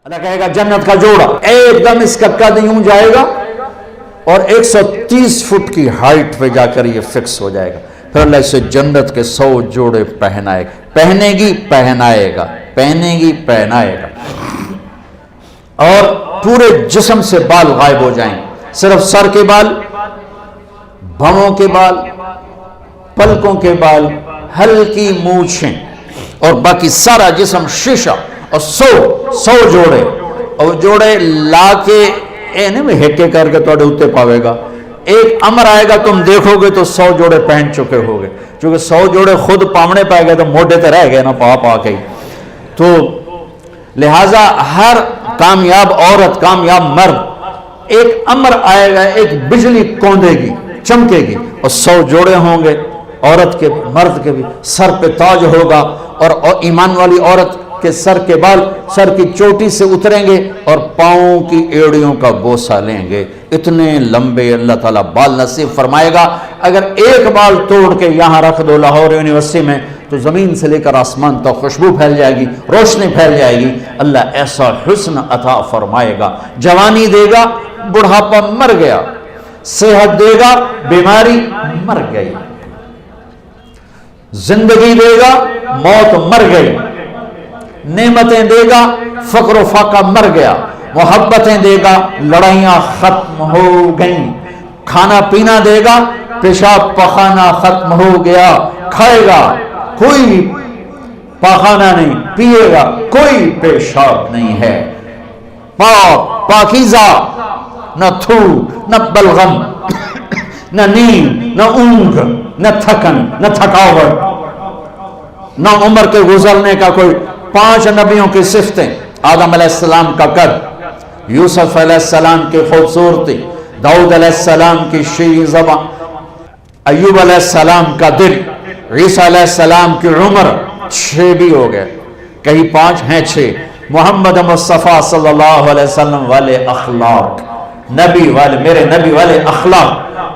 اللہ کہے گا جنت کا جوڑا ایک دم اس کا قد یوں جائے گا اور 130 فٹ کی ہائٹ پہ جا کر یہ فکس ہو جائے گا. پھر اللہ اسے جنت کے 100 جوڑے پہنائے گا. پہنے گی پہنائے گا، پہنے گی پہنائے گا. اور پورے جسم سے بال غائب ہو جائیں، صرف سر کے بال، بھووں کے بال، پلکوں کے بال، ہلکی مونچھیں، اور باقی سارا جسم شیشہ. اور 100 جوڑے، اور جوڑے لا کے ہیکے کر کے توڑے اتے پاوے گا. ایک امر آئے گا تم دیکھو گے تو 100 جوڑے پہن چکے ہو گے. چونکہ 100 جوڑے خود پامنے پائے گئے تو موڈے تے رہ گئے نا پا کے. تو لہٰذا ہر کامیاب عورت، کامیاب مرد، ایک امر آئے گا، ایک بجلی کوندے گی، چمکے گی، اور 100 جوڑے ہوں گے عورت کے بھی مرد کے بھی. سر پہ تاج ہوگا، اور ایمان والی عورت کے سر کے بال سر کی چوٹی سے اتریں گے اور پاؤں کی ایڑیوں کا بوسہ لیں گے. اتنے لمبے اللہ تعالیٰ بال نصیب فرمائے گا. اگر ایک بال توڑ کے یہاں رکھ دو لاہور یونیورسٹی میں تو زمین سے لے کر آسمان تک خوشبو پھیل جائے گی، روشنی پھیل جائے گی. اللہ ایسا حسن عطا فرمائے گا. جوانی دے گا، بڑھاپا مر گیا. صحت دے گا، بیماری مر گئی. زندگی دے گا، موت مر گئی. نعمتیں دے گا، فقر و فاقہ مر گیا. محبتیں دے گا، لڑائیاں ختم ہو گئیں. کھانا پینا دے گا، پیشاب پخانا ختم ہو گیا. کھائے گا، کوئی پاخانہ نہیں. پیے گا، کوئی پیشاب نہیں ہے. پاک پاکیزہ، نہ تھو، نہ بلغم، نہ نیند، نہ اونگ، نہ تھکن، نہ تھکاوٹ، نہ عمر کے گزرنے کا کوئی. 5 نبیوں کی صفتیں: آدم علیہ السلام کا قد، یوسف علیہ السلام کی خوبصورتی، داؤد علیہ السلام کی شیریں زبان، ایوب علیہ السلام کا دل، عیسیٰ علیہ السلام کی عمر. 6 بھی ہو گئے، کہیں 5 ہیں 6. محمد مصطفیٰ صلی اللہ علیہ وسلم والے اخلاق، نبی والے، میرے نبی والے اخلاق.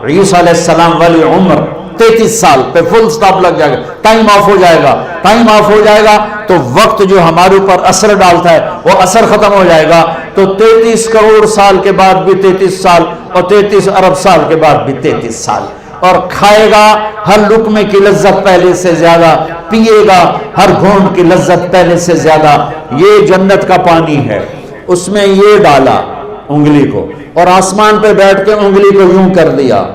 عیسیٰ علیہ السلام والی عمر 33 سال پہ فل سٹاپ لگ جائے گا. ٹائم آف ہو جائے گا. ٹائم آف ہو جائے گا تو وقت جو ہمارے اوپر اثر ڈالتا ہے وہ اثر ختم ہو جائے گا. تو 33 کروڑ سال کے بعد بھی 33 سال، اور 33 ارب سال کے بعد بھی 33 سال. اور کھائے گا، ہر لقمے کی لذت پہلے سے زیادہ. پیے گا، ہر گھونٹ کی لذت پہلے سے زیادہ. یہ جنت کا پانی ہے، اس میں یہ ڈالا انگلی کو، اور آسمان پہ بیٹھ کے انگلی کو یوں کر دیا.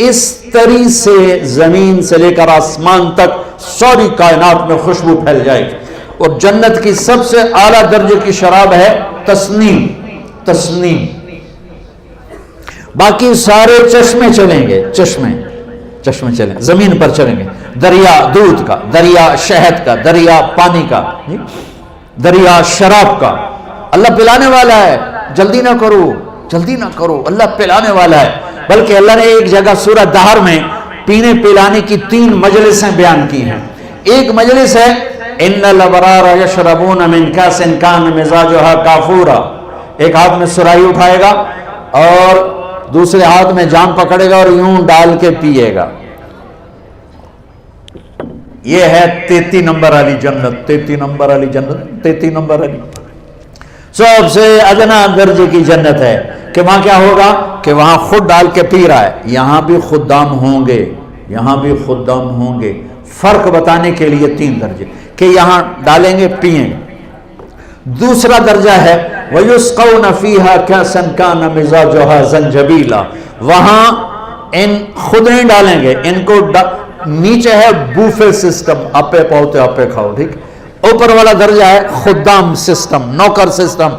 اس طرح سے زمین سے لے کر آسمان تک ساری کائنات میں خوشبو پھیل جائے گی. اور جنت کی سب سے اعلیٰ درجے کی شراب ہے تسنیم. تسنیم. باقی سارے چشمے چلیں گے، چشمے چلیں، زمین پر چلیں گے. دریا دودھ کا، دریا شہد کا، دریا پانی کا، دریا شراب کا. اللہ پلانے والا ہے. جلدی نہ کرو، جلدی نہ کرو، اللہ پلانے والا ہے. بلکہ اللہ نے ایک جگہ سورہ دہر میں پینے پلانے کی 3 مجلسیں بیان کی ہیں. ایک مجلس ہے ان الابرار یشربون من کاس کان مزاجها کافورا. ایک ہاتھ میں سراہی اٹھائے گا اور دوسرے ہاتھ میں جام پکڑے گا اور یوں ڈال کے پیے گا. یہ ہے 33 نمبر والی جنت. 33 نمبر والی جنت، 33 نمبر والی سب سے ادنا درجے کی جنت ہے. کہ وہاں کیا ہوگا کہ وہاں خود ڈال کے پی رہا ہے. یہاں بھی خدام ہوں گے، یہاں بھی خدام ہوں گے. فرق بتانے کے لیے 3 درجے کہ یہاں ڈالیں گے، پئیں گے. دوسرا درجہ ہے وَيُسْقَوْنَ فِيهَا كَأْسًا كَانَ مِزَاجُهَا زَنْجَبِيلًا. وہاں ان خود نہیں ڈالیں گے، ان کو نیچے ہے بوفے سسٹم، اپے پوتے اپے کھاؤ. ٹھیک. اوپر والا درجہ ہے خدام سسٹم، نوکر سسٹم.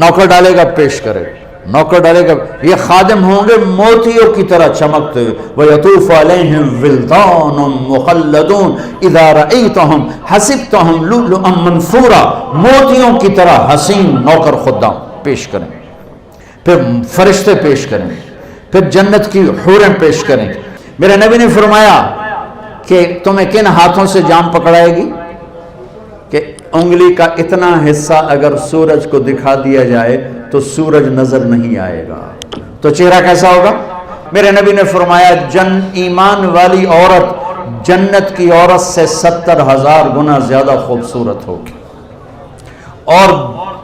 نوکر ڈالے گا، پیش کرے گا. نوکر ڈالے گا. یہ خادم ہوں گے موتیوں کی طرح چمکتے ہوئے. وَيَطُوفُ عَلَيْهِمْ وِلْدَانٌ مُخَلَّدُونَ إِذَا رَأَيْتَهُمْ حَسِبْتَهُمْ لُؤْلُؤًا مَنْثُورًا. موتیوں کی طرح حسین نوکر خدام پیش کریں. پھر فرشتے پیش کریں، پھر جنت کی حوریں پیش کریں. میرے نبی نے فرمایا کہ تمہیں کن ہاتھوں سے جام پکڑائے گی کہ انگلی کا اتنا حصہ اگر سورج کو دکھا دیا جائے تو سورج نظر نہیں آئے گا. تو چہرہ کیسا ہوگا؟ میرے نبی نے فرمایا ایمان والی عورت جنت کی عورت سے 70,000 گنا زیادہ خوبصورت ہوگی. اور